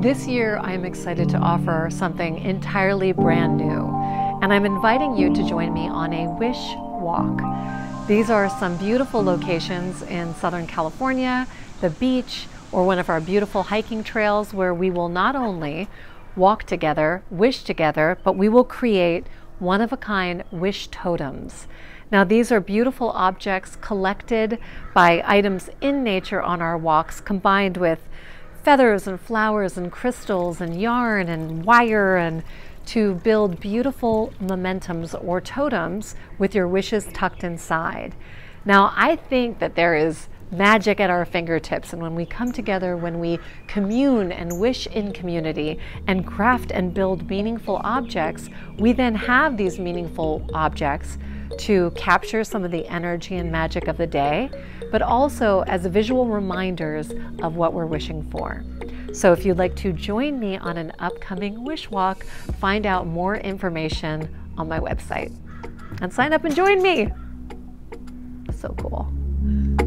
This year, I am excited to offer something entirely brand new, and I'm inviting you to join me on a wish walk. These are some beautiful locations in Southern California, the beach, or one of our beautiful hiking trails where we will not only walk together, wish together, but we will create one-of-a-kind wish totems. Now, these are beautiful objects collected by items in nature on our walks, combined with feathers and flowers and crystals and yarn and wire, and to build beautiful momentums or totems with your wishes tucked inside. Now, I think that there is magic at our fingertips, and when we come together, when we commune and wish in community and craft and build meaningful objects, we then have these meaningful objects to capture some of the energy and magic of the day, but also as visual reminders of what we're wishing for. So if you'd like to join me on an upcoming wish walk, find out more information on my website and sign up and join me. So cool.